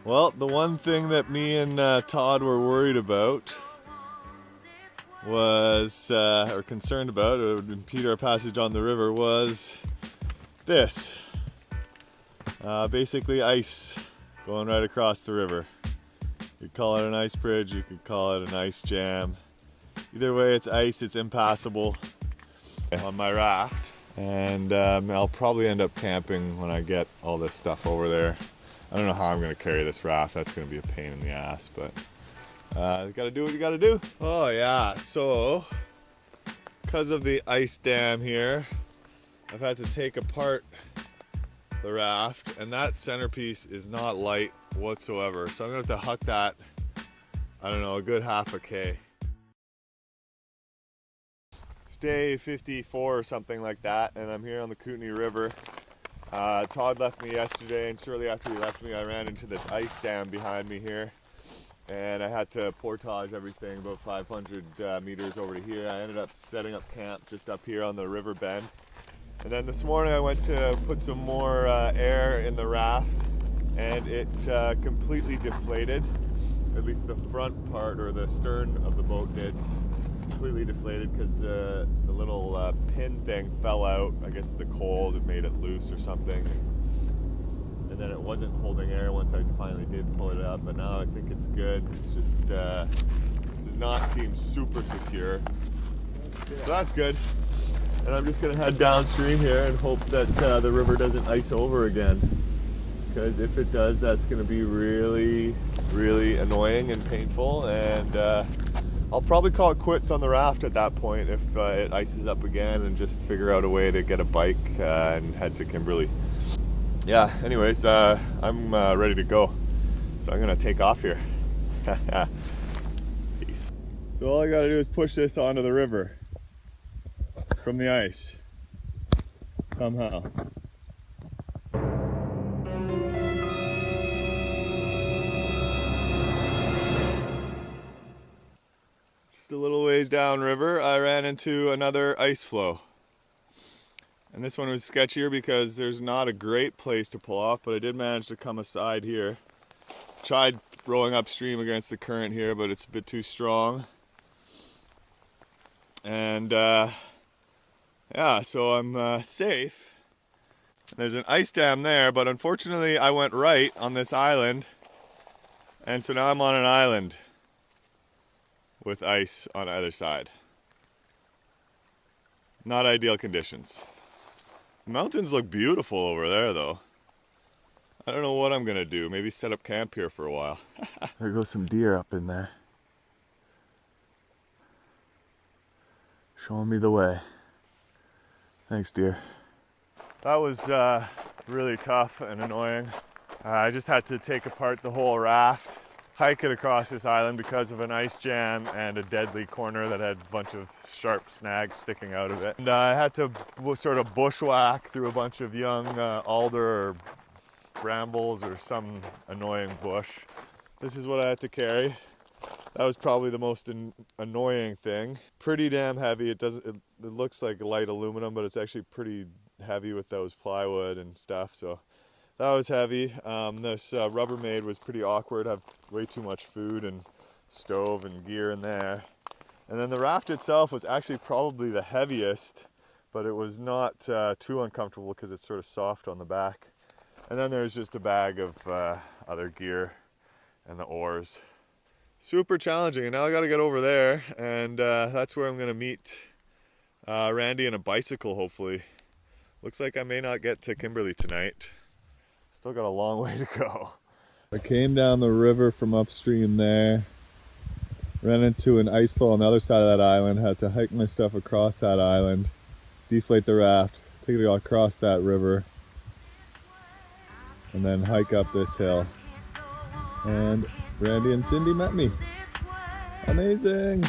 Well, the one thing that me and Todd were worried about was, or concerned about, it would impede our passage on the river, was this. Basically ice going right across the river. You could call it an ice bridge, you could call it an ice jam. Either way, it's ice, it's impassable on my raft. And I'll probably end up camping when I get all this stuff over there. I don't know how I'm going to carry this raft. That's going to be a pain in the ass, but you got to do what you got to do. Oh yeah, so because of the ice dam here, I've had to take apart the raft, and that centerpiece is not light whatsoever. So I'm going to have to huck that, I don't know, a good half a K. It's day 54 or something like that, and I'm here on the Kootenay River. Todd left me yesterday, and shortly after he left me, I ran into this ice dam behind me here, and I had to portage everything about 500 meters over to here. I ended up setting up camp just up here on the river bend. And then this morning I went to put some more air in the raft, and it completely deflated. At least the front part, or the stern of the boat did. Completely deflated because the little pin thing fell out. I guess the cold, it made it loose or something. And then it wasn't holding air once I finally did pull it up, but now I think it's good. It's just does not seem super secure. So that's good. And I'm just gonna head downstream here and hope that the river doesn't ice over again. Because if it does, that's gonna be really, really annoying and painful. And I'll probably call it quits on the raft at that point if it ices up again, and just figure out a way to get a bike and head to Kimberley. Yeah, anyways, I'm ready to go. So I'm gonna take off here. Peace. So all I gotta do is push this onto the river from the ice, somehow. Just a little ways downriver, I ran into another ice flow. And this one was sketchier because there's not a great place to pull off, but I did manage to come aside here. Tried rowing upstream against the current here, but it's a bit too strong. And yeah, so I'm safe. There's an ice dam there, but unfortunately I went right on this island, and so now I'm on an island with ice on either side. Not ideal conditions. The mountains look beautiful over there though. I don't know what I'm gonna do. Maybe set up camp here for a while. There goes some deer up in there, showing me the way. Thanks, dear. That was really tough and annoying. I just had to take apart the whole raft, hike it across this island because of an ice jam and a deadly corner that had a bunch of sharp snags sticking out of it. And I had to sort of bushwhack through a bunch of young alder or brambles or some annoying bush. This is what I had to carry. That was probably the most annoying thing. Pretty damn heavy. It looks like light aluminum, but it's actually pretty heavy with those plywood and stuff. So that was heavy. This Rubbermaid was pretty awkward. I have way too much food and stove and gear in there. And then the raft itself was actually probably the heaviest, but it was not too uncomfortable because it's sort of soft on the back. And then there's just a bag of other gear and the oars. Super challenging, and now I gotta get over there, and that's where I'm gonna meet Randy on a bicycle, hopefully. Looks like I may not get to Kimberley tonight. Still got a long way to go. I came down the river from upstream there, ran into an ice floe on the other side of that island, had to hike my stuff across that island, deflate the raft, take it across that river, and then hike up this hill. And Randy and Cindy met me. Amazing!